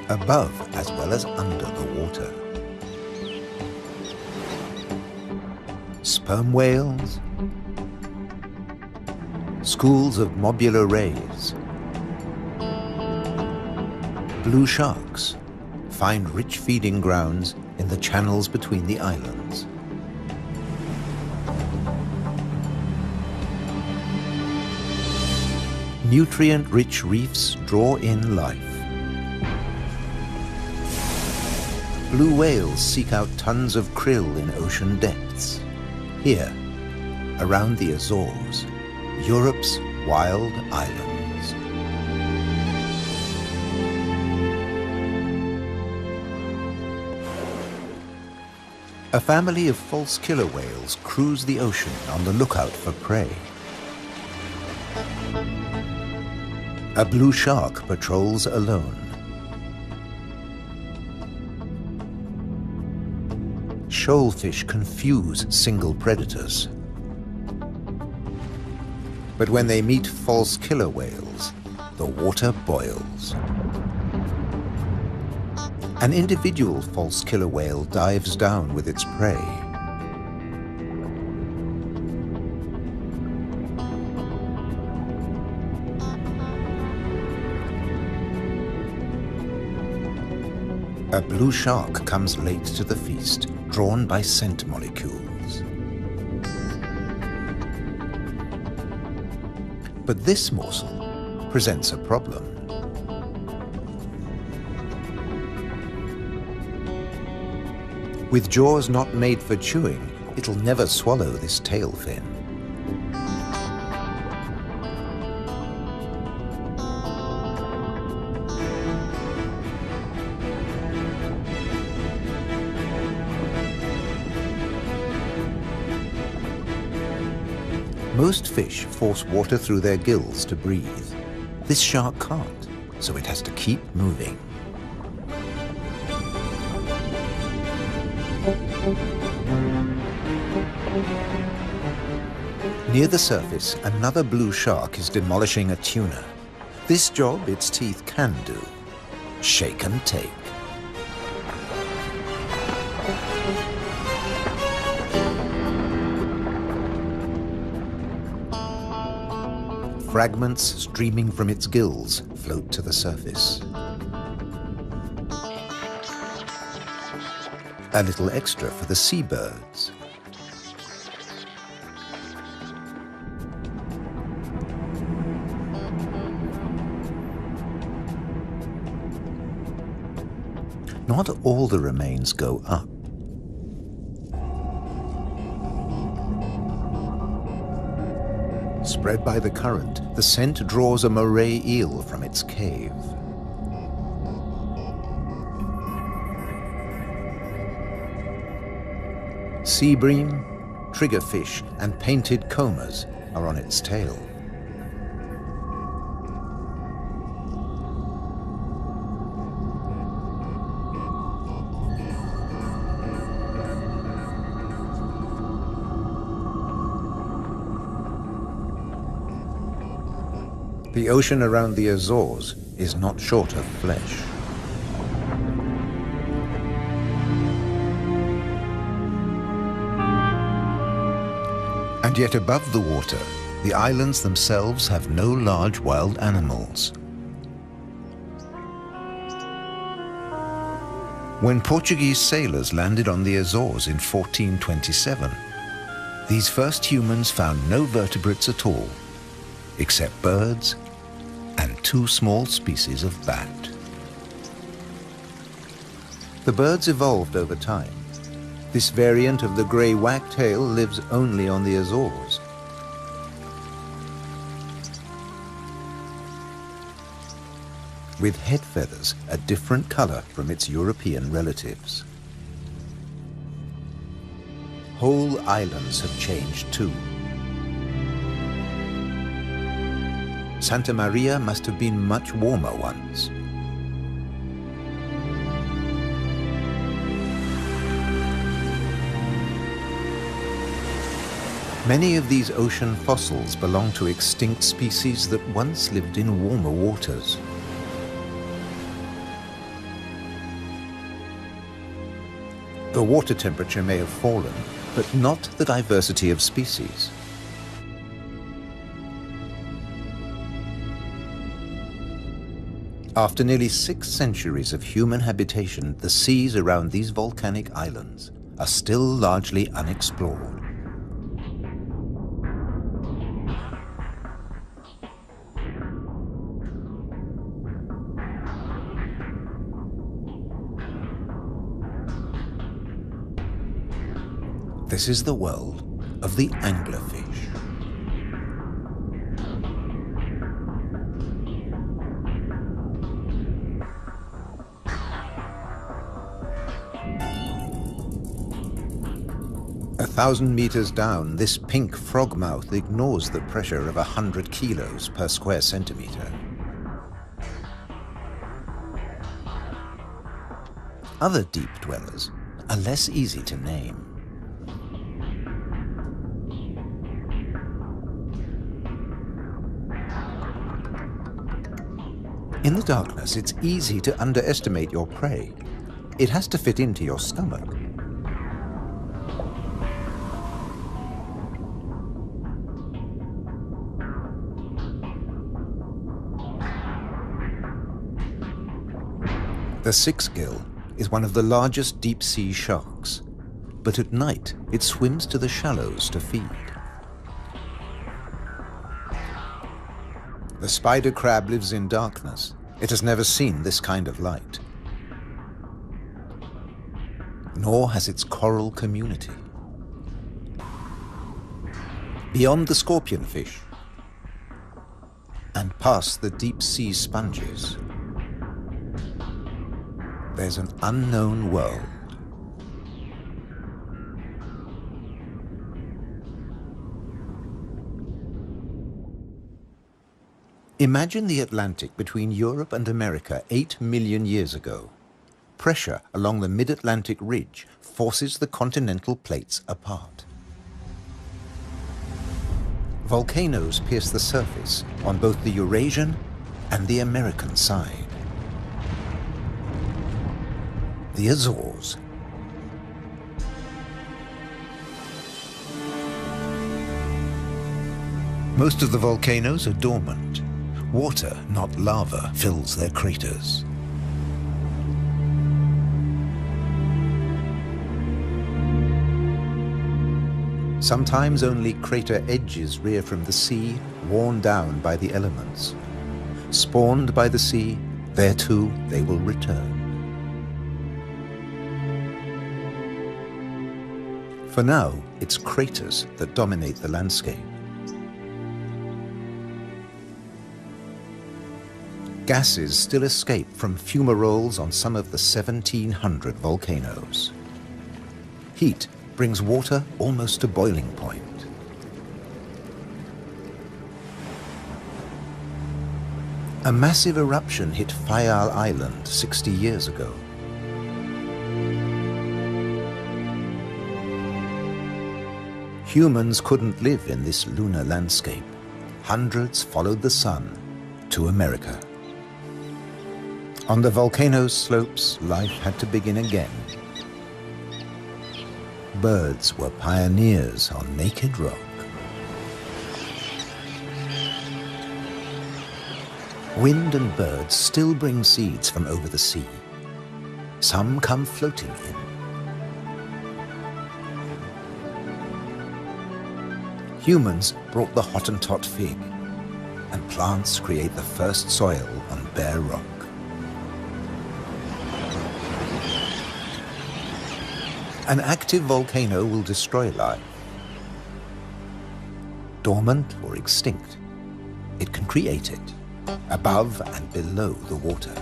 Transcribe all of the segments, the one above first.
above as well as under the water. Sperm whales, schools of mobular rays, blue sharks find rich feeding grounds in the channels between the islands. Nutrient-rich reefs draw in life. Blue whales seek out tons of krill in ocean depths. Here, around the Azores, Europe's wild islands. A family of false killer whales cruise the ocean on the lookout for prey. A blue shark patrols alone. Shoalfish confuse single predators. But when they meet false killer whales, the water boils. An individual false killer whale dives down with its prey. A blue shark comes late to the feast, drawn by scent molecules. But this morsel presents a problem. With jaws not made for chewing, it'll never swallow this tail fin. Most fish force water through their gills to breathe. This shark can't, so it has to keep moving. Near the surface, another blue shark is demolishing a tuna. This job its teeth can do: shake and take. Fragments streaming from its gills float to the surface. A little extra for the seabirds. Not all the remains go up. Spread by the current, the scent draws a moray eel from its cave. Sea bream, triggerfish, and painted combers are on its tail. The ocean around the Azores is not short of flesh. And yet above the water, the islands themselves have no large wild animals. When Portuguese sailors landed on the Azores in 1427, these first humans found no vertebrates at all, except birds and two small species of bat. The birds evolved over time. This variant of the grey wagtail lives only on the Azores. With head feathers a different color from its European relatives. Whole islands have changed too. Santa Maria must have been much warmer once. Many of these ocean fossils belong to extinct species that once lived in warmer waters. The water temperature may have fallen, but not the diversity of species. After nearly 6 centuries of human habitation, the seas around these volcanic islands are still largely unexplored. This is the world of the anglerfish. A 1,000 meters down, this pink frogmouth ignores the pressure of 100 kilos per square centimeter. Other deep dwellers are less easy to name. In the darkness, it's easy to underestimate your prey. It has to fit into your stomach. The six-gill is one of the largest deep-sea sharks, but at night it swims to the shallows to feed. The spider crab lives in darkness. It has never seen this kind of light. Nor has its coral community. Beyond the scorpionfish and past the deep-sea sponges, there's an unknown world. Imagine the Atlantic between Europe and America 8 million years ago. Pressure along the mid-Atlantic ridge forces the continental plates apart. Volcanoes pierce the surface on both the Eurasian and the American side. The Azores. Most of the volcanoes are dormant. Water, not lava, fills their craters. Sometimes only crater edges rear from the sea, worn down by the elements. Spawned by the sea, there too they will return. For now, it's craters that dominate the landscape. Gases still escape from fumaroles on some of the 1,700 volcanoes. Heat brings water almost to boiling point. A massive eruption hit Fayal Island 60 years ago. Humans couldn't live in this lunar landscape. Hundreds followed the sun to America. On the volcano's slopes, life had to begin again. Birds were pioneers on naked rock. Wind and birds still bring seeds from over the sea. Some come floating in. Humans brought the Hottentot fig, and plants create the first soil on bare rock. An active volcano will destroy life. Dormant or extinct, it can create it, above and below the water.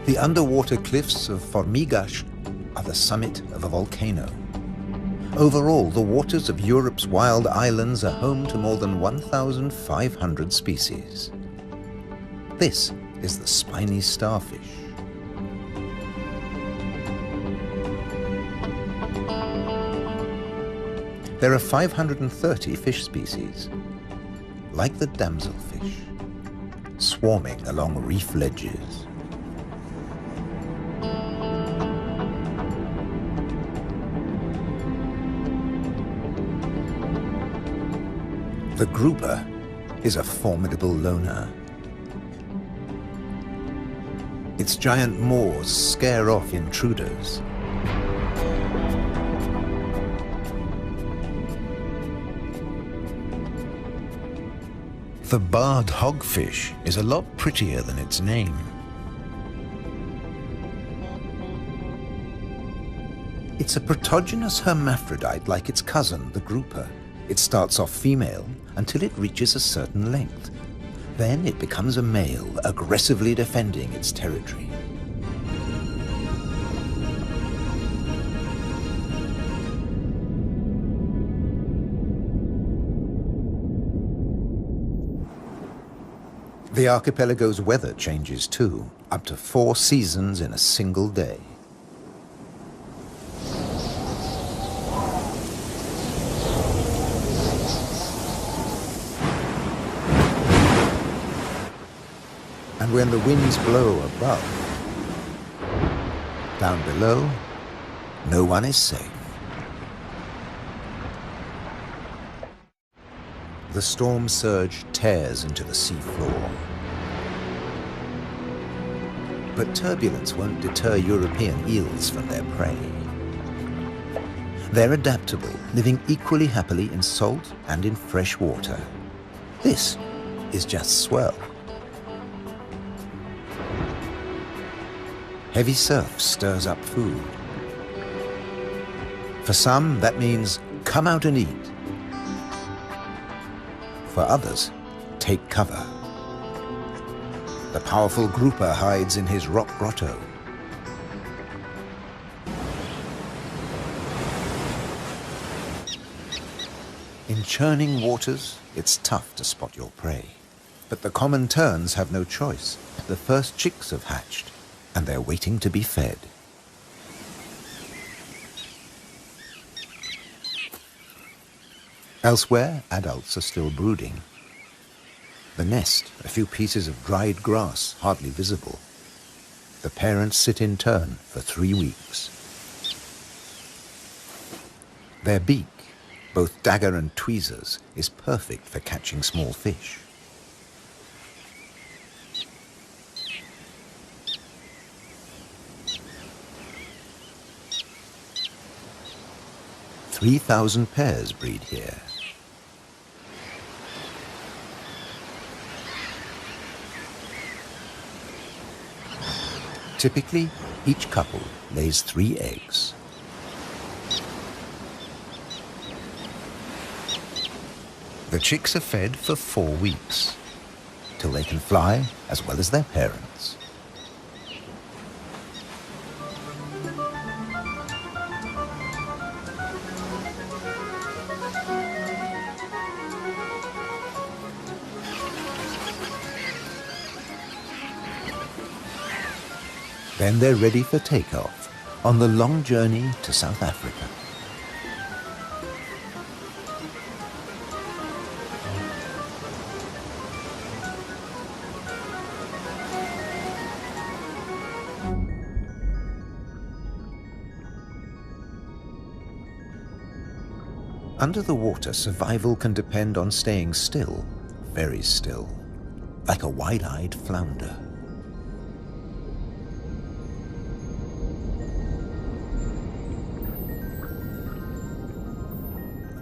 The underwater cliffs of Formigas are the summit of a volcano. Overall, the waters of Europe's wild islands are home to more than 1,500 species. This is the spiny starfish. There are 530 fish species, like the damselfish, swarming along reef ledges. The grouper is a formidable loner. Its giant maws scare off intruders. The barred hogfish is a lot prettier than its name. It's a protogynous hermaphrodite like its cousin, the grouper. It starts off female until it reaches a certain length. Then it becomes a male, aggressively defending its territory. The archipelago's weather changes too, up to 4 seasons in a single day. And when the winds blow above, down below, no one is safe. The storm surge tears into the seafloor. But turbulence won't deter European eels from their prey. They're adaptable, living equally happily in salt and in fresh water. This is just swell. Heavy surf stirs up food. For some, that means come out and eat. For others, take cover. The powerful grouper hides in his rock grotto. In churning waters, it's tough to spot your prey. But the common terns have no choice. The first chicks have hatched, and they're waiting to be fed. Elsewhere, adults are still brooding. The nest, a few pieces of dried grass, hardly visible. The parents sit in turn for 3 weeks. Their beak, both dagger and tweezers, is perfect for catching small fish. "3,000 pairs breed here. Typically, each couple lays 3 eggs. The chicks are fed for 4 weeks, till they can fly as well as their parents. Then they're ready for takeoff on the long journey to South Africa. Under the water, survival can depend on staying still, very still, like a wide-eyed flounder.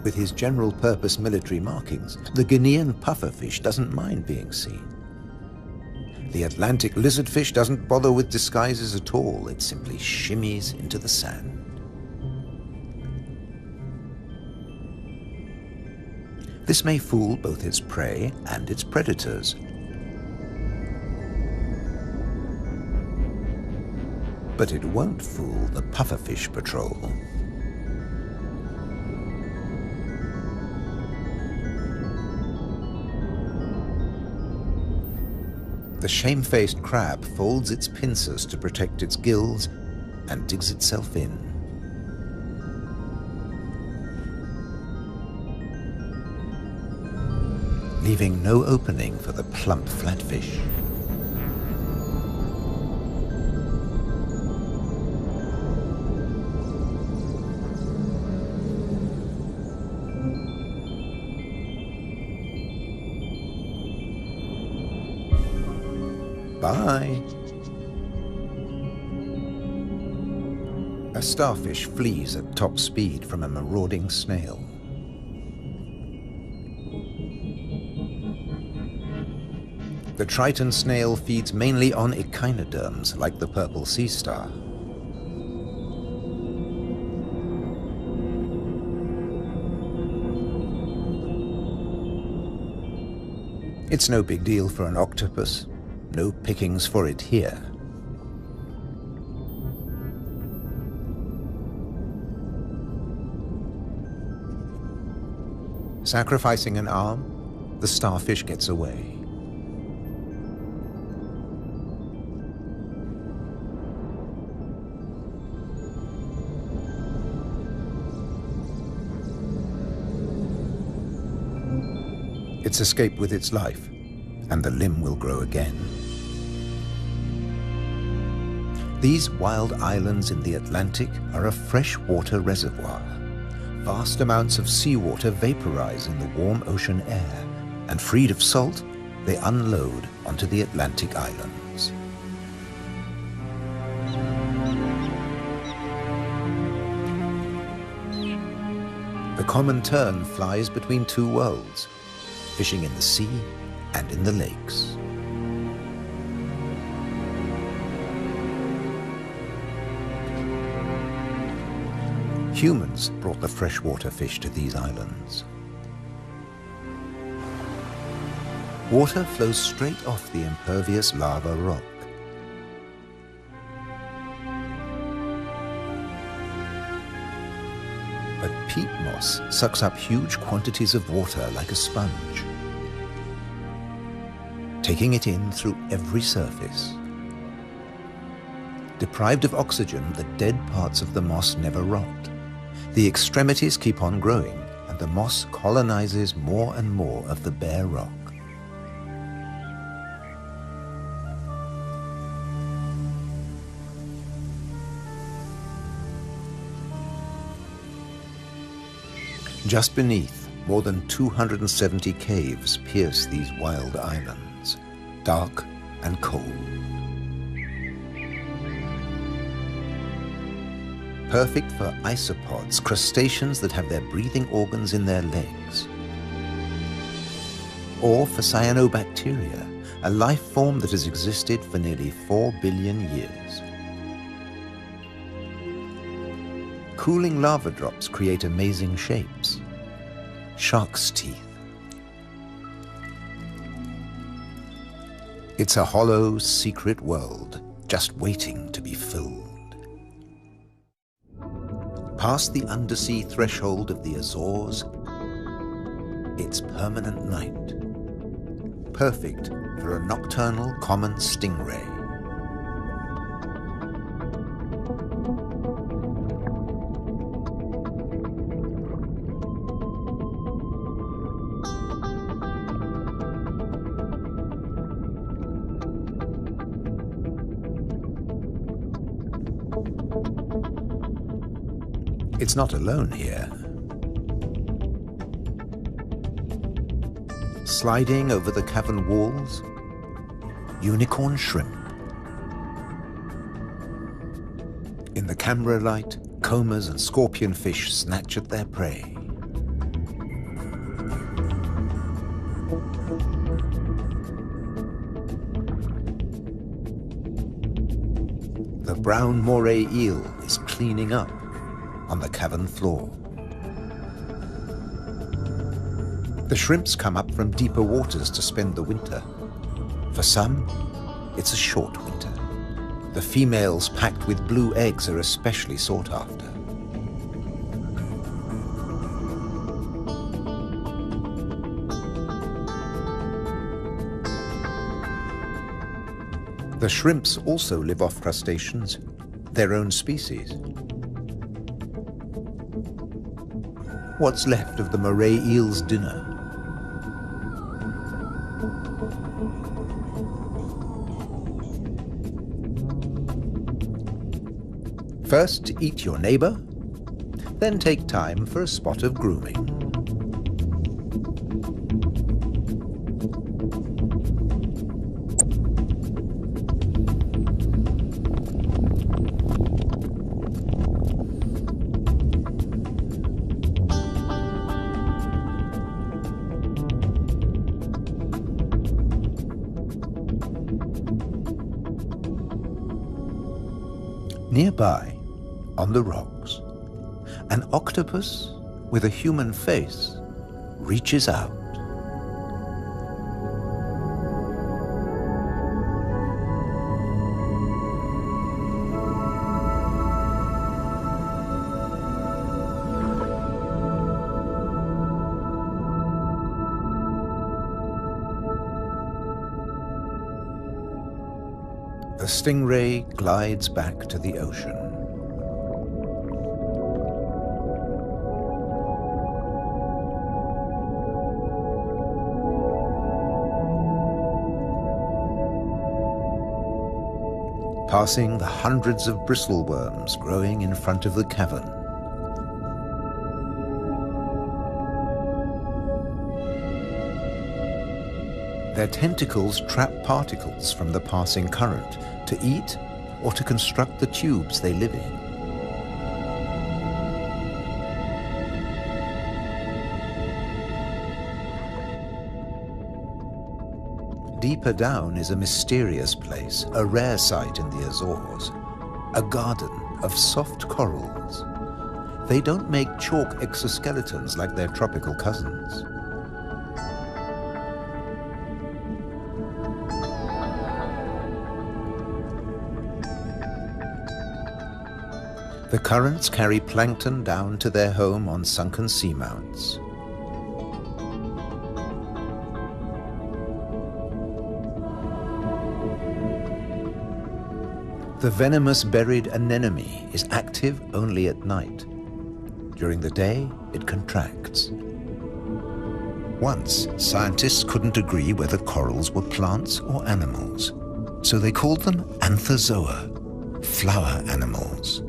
With his general-purpose military markings, the Guinean pufferfish doesn't mind being seen. The Atlantic lizardfish doesn't bother with disguises at all. It simply shimmies into the sand. This may fool both its prey and its predators. But it won't fool the pufferfish patrol. The shamefaced crab folds its pincers to protect its gills and digs itself in. Leaving no opening for the plump flatfish. Bye. A starfish flees at top speed from a marauding snail. The Triton snail feeds mainly on echinoderms like the purple sea star. It's no big deal for an octopus. No pickings for it here. Sacrificing an arm, the starfish gets away. It's escaped with its life, and the limb will grow again. These wild islands in the Atlantic are a freshwater reservoir. Vast amounts of seawater vaporize in the warm ocean air, and freed of salt, they unload onto the Atlantic islands. The common tern flies between two worlds, fishing in the sea and in the lakes. Humans brought the freshwater fish to these islands. Water flows straight off the impervious lava rock. But peat moss sucks up huge quantities of water like a sponge, taking it in through every surface. Deprived of oxygen, the dead parts of the moss never rot. The extremities keep on growing, and the moss colonizes more and more of the bare rock. Just beneath, more than 270 caves pierce these wild islands, dark and cold. Perfect for isopods, crustaceans that have their breathing organs in their legs. Or for cyanobacteria, a life form that has existed for nearly 4 billion years. Cooling lava drops create amazing shapes. Shark's teeth. It's a hollow, secret world, just waiting to be filled. Past the undersea threshold of the Azores, it's permanent night. Perfect for a nocturnal common stingray. It's not alone here. Sliding over the cavern walls, unicorn shrimp. In the camera light, combers and scorpionfish snatch at their prey. The brown moray eel is cleaning up on the cavern floor. The shrimps come up from deeper waters to spend the winter. For some, it's a short winter. The females packed with blue eggs are especially sought after. The shrimps also live off crustaceans, their own species. What's left of the moray eel's dinner? First, eat your neighbor, then take time for a spot of grooming. Nearby, on the rocks, an octopus with a human face reaches out. The stingray glides back to the ocean. Passing the hundreds of bristleworms growing in front of the cavern. Their tentacles trap particles from the passing current to eat or to construct the tubes they live in. Deeper down is a mysterious place, a rare sight in the Azores, a garden of soft corals. They don't make chalk exoskeletons like their tropical cousins. The currents carry plankton down to their home on sunken seamounts. The venomous buried anemone is active only at night. During the day, it contracts. Once, scientists couldn't agree whether corals were plants or animals, so they called them anthozoa, flower animals.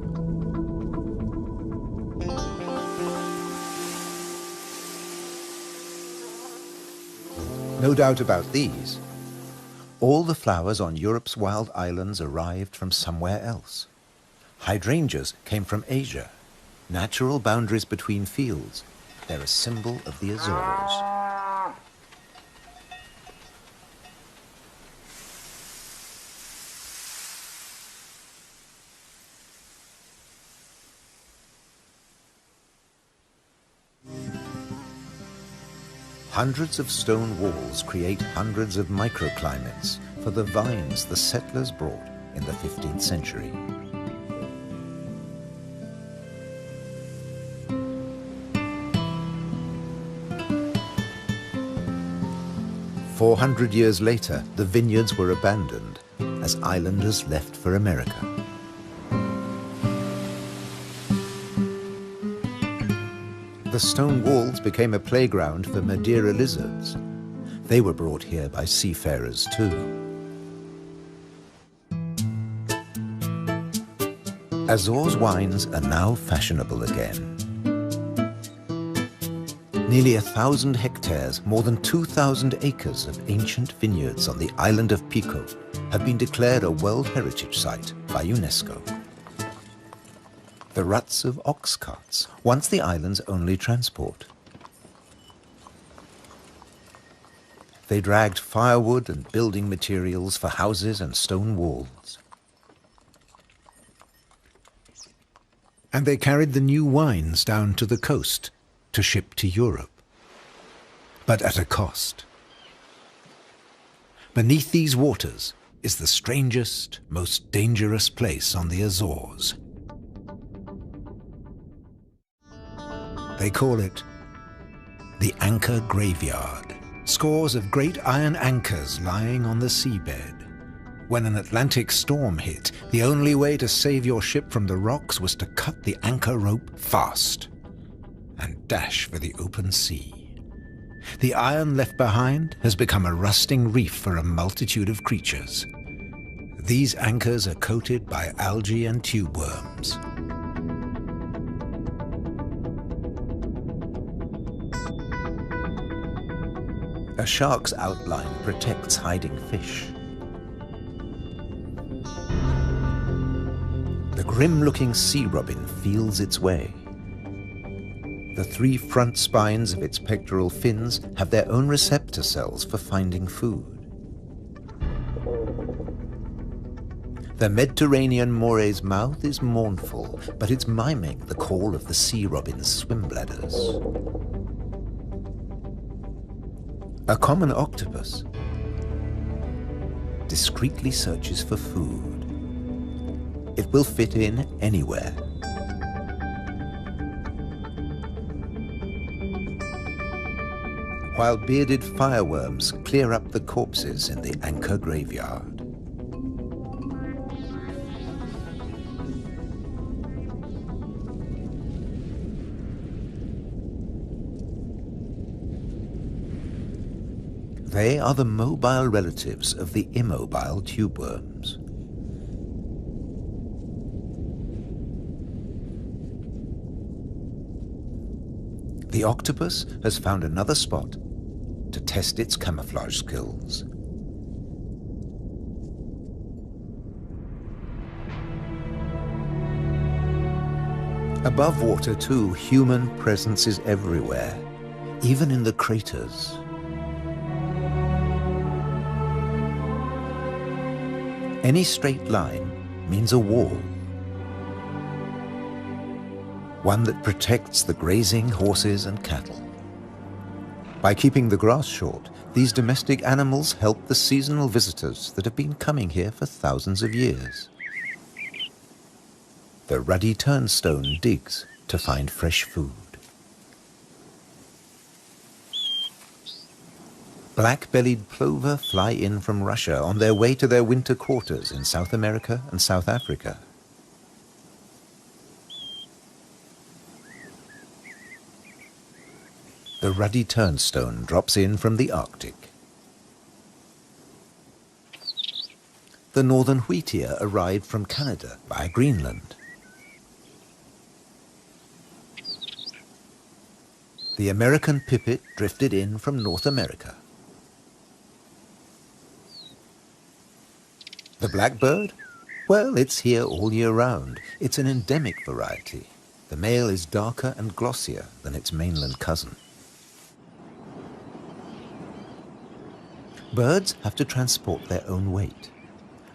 No doubt about these. All the flowers on Europe's wild islands arrived from somewhere else. Hydrangeas came from Asia. Natural boundaries between fields. They're a symbol of the Azores. Hundreds of stone walls create hundreds of microclimates for the vines the settlers brought in the 15th century. "400 years later, the vineyards were abandoned as islanders left for America. The stone walls became a playground for Madeira lizards. They were brought here by seafarers too. Azores wines are now fashionable again. Nearly 1,000 hectares, more than 2,000 acres of ancient vineyards on the island of Pico have been declared a World Heritage Site by UNESCO. The ruts of ox carts, once the island's only transport. They dragged firewood and building materials for houses and stone walls. And they carried the new wines down to the coast to ship to Europe, but at a cost. Beneath these waters is the strangest, most dangerous place on the Azores. They call it the Anchor Graveyard. Scores of great iron anchors lying on the seabed. When an Atlantic storm hit, the only way to save your ship from the rocks was to cut the anchor rope fast and dash for the open sea. The iron left behind has become a rusting reef for a multitude of creatures. These anchors are coated by algae and tube worms. A shark's outline protects hiding fish. The grim-looking sea robin feels its way. The 3 front spines of its pectoral fins have their own receptor cells for finding food. The Mediterranean more's mouth is mournful, but it's miming the call of the sea robin's swim bladders. A common octopus discreetly searches for food. It will fit in anywhere. While bearded fireworms clear up the corpses in the anchor graveyard. They are the mobile relatives of the immobile tube worms. The octopus has found another spot to test its camouflage skills. Above water too, human presence is everywhere, even in the craters. Any straight line means a wall, one that protects the grazing horses and cattle. By keeping the grass short, these domestic animals help the seasonal visitors that have been coming here for thousands of years. The ruddy turnstone digs to find fresh food. Black-bellied plover fly in from Russia on their way to their winter quarters in South America and South Africa. The ruddy turnstone drops in from the Arctic. The northern wheatear arrived from Canada via Greenland. The American pipit drifted in from North America. The blackbird? Well, it's here all year round. It's an endemic variety. The male is darker and glossier than its mainland cousin. Birds have to transport their own weight.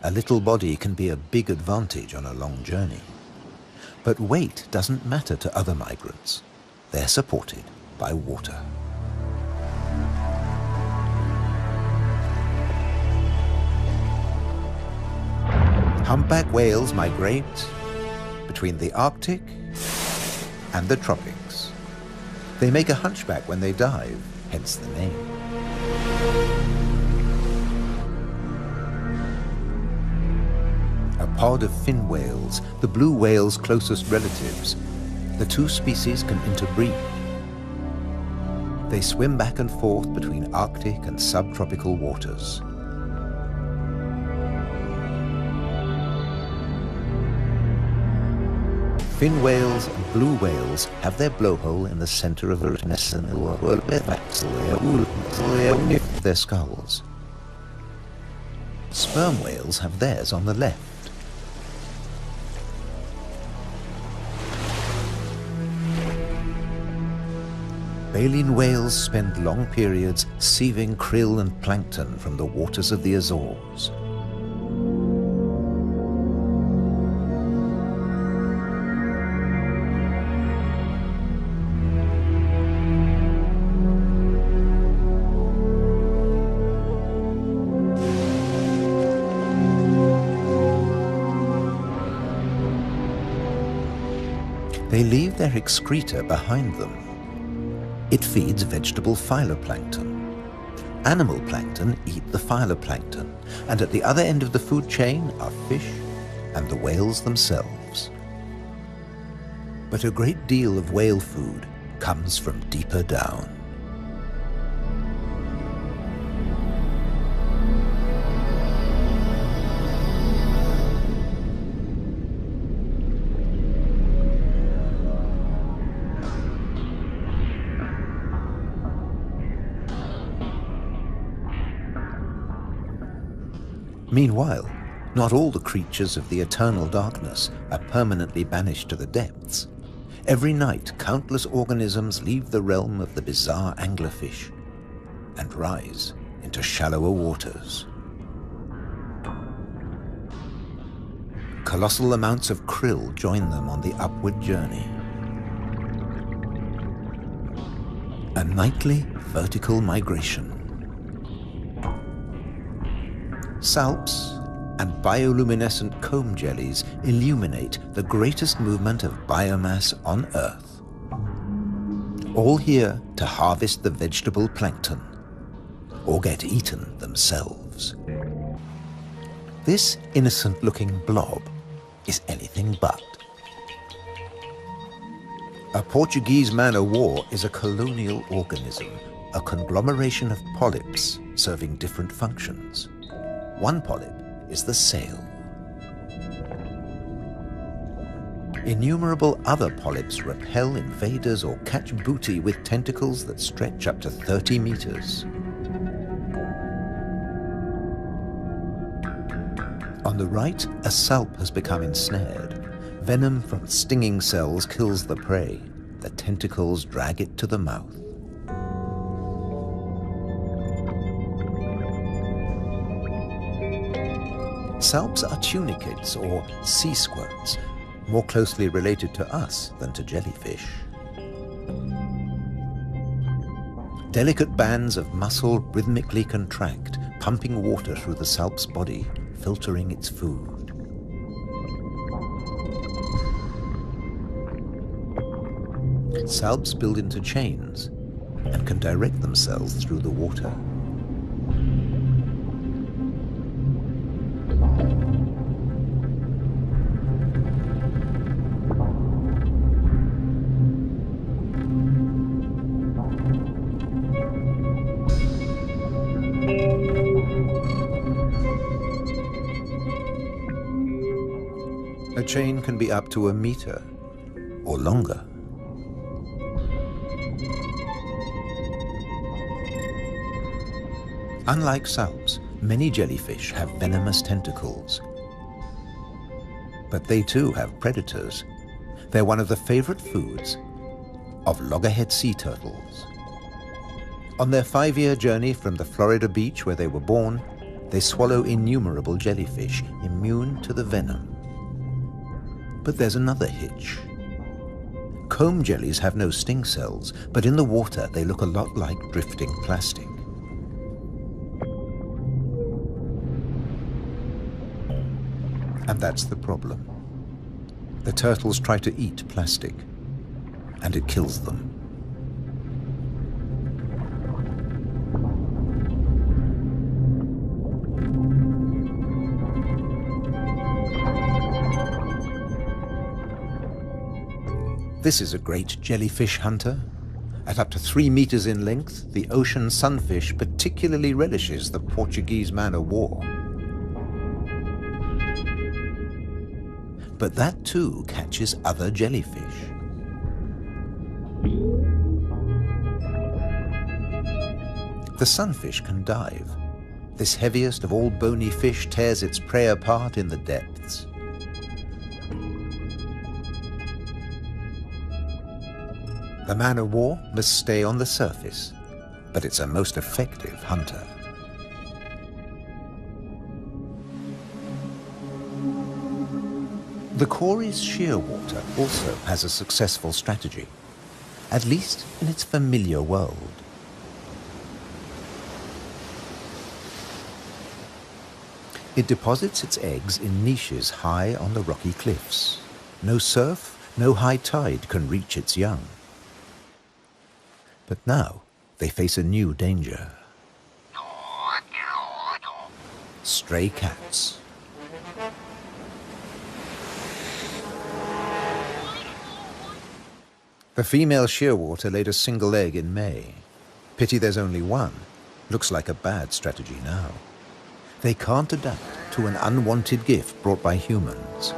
A little body can be a big advantage on a long journey. But weight doesn't matter to other migrants. They're supported by water. Humpback whales migrate between the Arctic and the tropics. They make a hunchback when they dive, hence the name. A pod of fin whales, the blue whale's closest relatives. The two species can interbreed. They swim back and forth between Arctic and subtropical waters. Fin whales and blue whales have their blowhole in the center of their skulls. Sperm whales have theirs on the left. Baleen whales spend long periods sieving krill and plankton from the waters of the Azores. They leave their excreta behind them. It feeds vegetable phytoplankton. Animal plankton eat the phytoplankton, and at the other end of the food chain are fish and the whales themselves. But a great deal of whale food comes from deeper down. Meanwhile, not all the creatures of the eternal darkness are permanently banished to the depths. Every night, countless organisms leave the realm of the bizarre anglerfish and rise into shallower waters. Colossal amounts of krill join them on the upward journey. A nightly vertical migration. Salps and bioluminescent comb jellies illuminate the greatest movement of biomass on Earth. All here to harvest the vegetable plankton or get eaten themselves. This innocent-looking blob is anything but. A Portuguese man-o'-war is a colonial organism, a conglomeration of polyps serving different functions. One polyp is the sail. Innumerable other polyps repel invaders or catch booty with tentacles that stretch up to 30 meters. On the right, a salp has become ensnared. Venom from stinging cells kills the prey. The tentacles drag it to the mouth. Salps are tunicates or sea squirts, more closely related to us than to jellyfish. Delicate bands of muscle rhythmically contract, pumping water through the salp's body, filtering its food. Salps build into chains and can direct themselves through the water. A chain can be up to a meter or longer. Unlike salps, many jellyfish have venomous tentacles. But they too have predators. They're one of the favorite foods of loggerhead sea turtles. On their 5-year journey from the Florida beach where they were born, they swallow innumerable jellyfish immune to the venom. But there's another hitch. Comb jellies have no sting cells, but in the water they look a lot like drifting plastic. And that's the problem. The turtles try to eat plastic, and it kills them. This is a great jellyfish hunter. At up to 3 meters in length, the ocean sunfish particularly relishes the Portuguese man-o'-war. But that too catches other jellyfish. The sunfish can dive. This heaviest of all bony fish tears its prey apart in the depths. The man-o'-war must stay on the surface, but it's a most effective hunter. The Cory's shearwater also has a successful strategy, at least in its familiar world. It deposits its eggs in niches high on the rocky cliffs. No surf, no high tide can reach its young. But now they face a new danger. Stray cats. The female shearwater laid a single egg in May. Pity there's only one. Looks like a bad strategy now. They can't adapt to an unwanted gift brought by humans.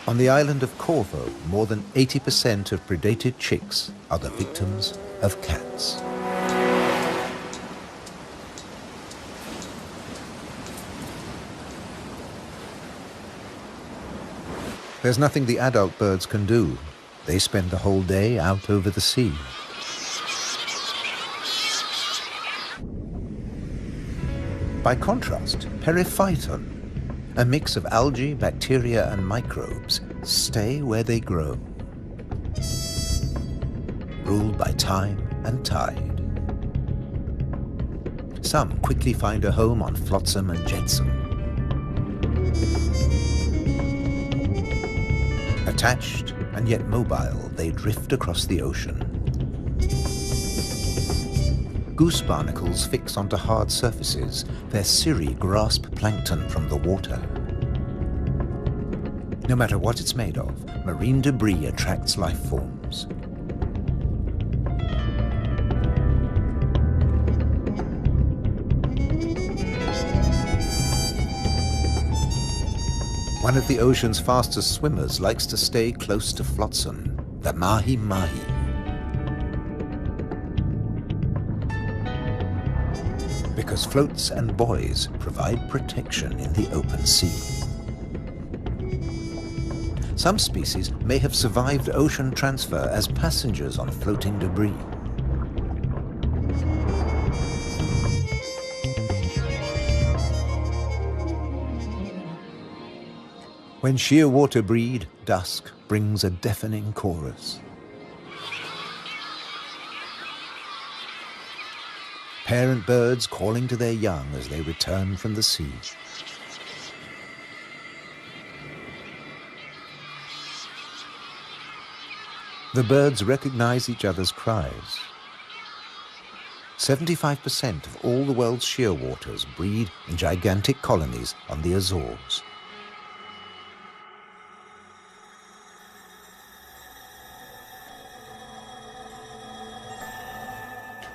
On the island of Corvo, more than 80% of predated chicks are the victims of cats. There's nothing the adult birds can do. They spend the whole day out over the sea. By contrast, periphyton, a mix of algae, bacteria, and microbes, stay where they grow, ruled by time and tide. Some quickly find a home on flotsam and jetsam. Attached and yet mobile, they drift across the ocean. Goose barnacles fix onto hard surfaces. Their cirri grasp plankton from the water. No matter what it's made of, marine debris attracts life forms. One of the ocean's fastest swimmers likes to stay close to flotsam, the mahi-mahi. Because floats and buoys provide protection in the open sea. Some species may have survived ocean transfer as passengers on floating debris. When shearwater breed, dusk brings a deafening chorus. Parent birds calling to their young as they return from the sea. The birds recognize each other's cries. 75% of all the world's shearwaters breed in gigantic colonies on the Azores.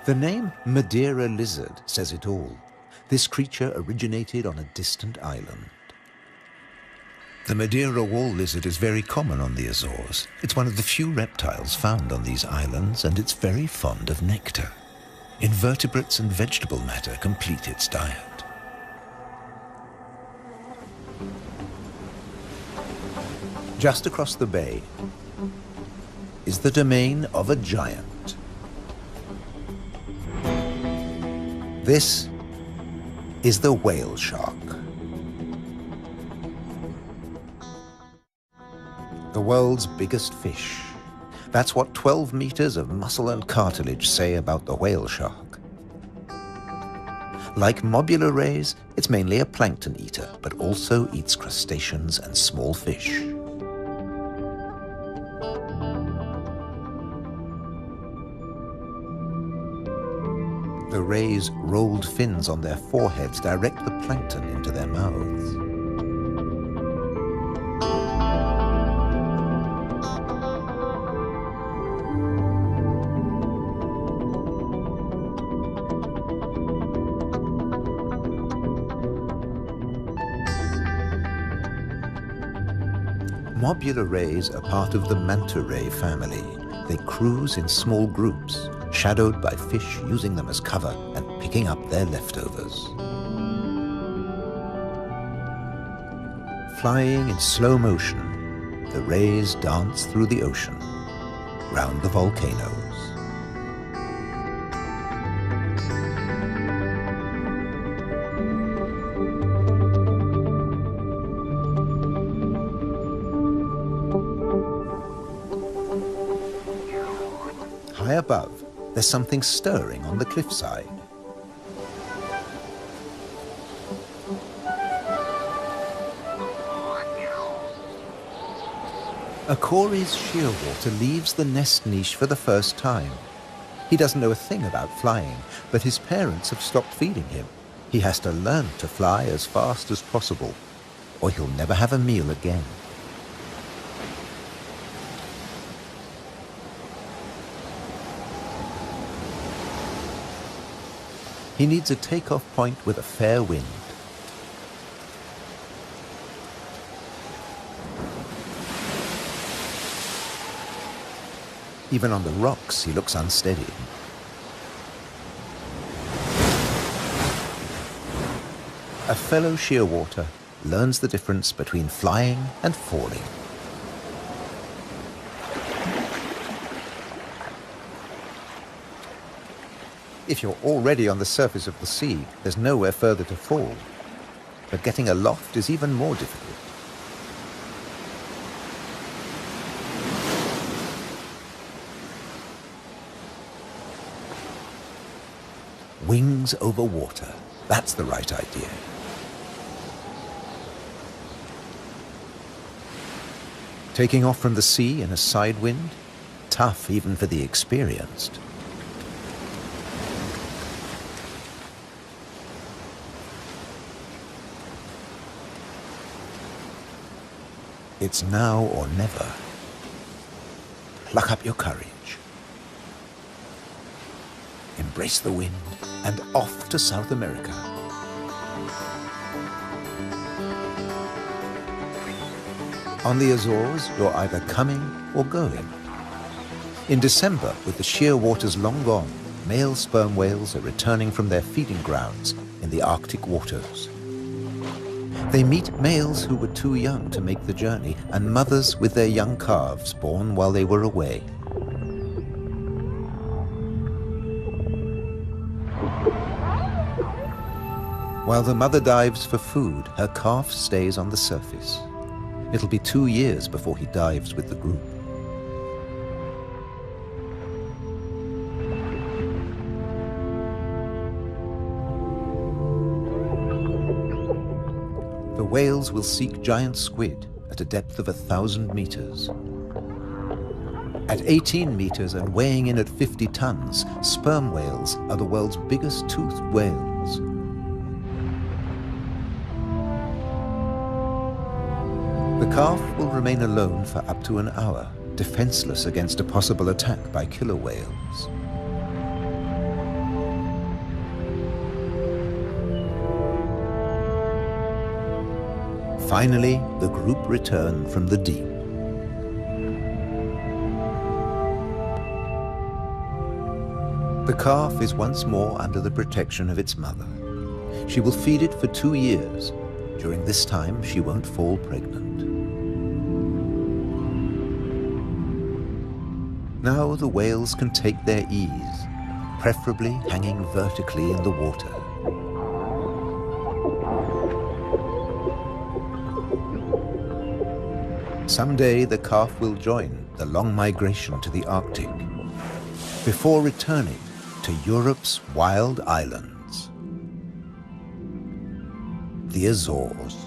The name Madeira lizard says it all. This creature originated on a distant island. The Madeira wall lizard is very common on the Azores. It's one of the few reptiles found on these islands, and it's very fond of nectar. Invertebrates and vegetable matter complete its diet. Just across the bay is the domain of a giant. This is the whale shark. The world's biggest fish. That's what 12 meters of muscle and cartilage say about the whale shark. Like mobula rays, it's mainly a plankton eater, but also eats crustaceans and small fish. The rays' rolled fins on their foreheads direct the plankton into their mouths. Mobula rays are part of the manta ray family. They cruise in small groups, shadowed by fish using them as cover and picking up their leftovers. Flying in slow motion, the rays dance through the ocean, round the volcanoes. High above, there's something stirring on the cliffside. A Cory's shearwater leaves the nest niche for the first time. He doesn't know a thing about flying, but his parents have stopped feeding him. He has to learn to fly as fast as possible, or he'll never have a meal again. He needs a takeoff point with a fair wind. Even on the rocks, he looks unsteady. A fellow shearwater learns the difference between flying and falling. If you're already on the surface of the sea, there's nowhere further to fall. But getting aloft is even more difficult. Wings over water. That's the right idea. Taking off from the sea in a side wind? Tough even for the experienced. It's now or never. Pluck up your courage. Embrace the wind and off to South America. On the Azores, you're either coming or going. In December, with the sheer waters long gone, male sperm whales are returning from their feeding grounds in the Arctic waters. They meet males who were too young to make the journey and mothers with their young calves born while they were away. While the mother dives for food, her calf stays on the surface. It'll be 2 years before he dives with the group. The whales will seek giant squid at a depth of 1,000 meters. At 18 meters and weighing in at 50 tons, sperm whales are the world's biggest toothed whales. The calf will remain alone for up to an hour, defenseless against a possible attack by killer whales. Finally, the group return from the deep. The calf is once more under the protection of its mother. She will feed it for 2 years. During this time, she won't fall pregnant. Now the whales can take their ease, preferably hanging vertically in the water. Someday the calf will join the long migration to the Arctic, before returning to Europe's wild islands, the Azores.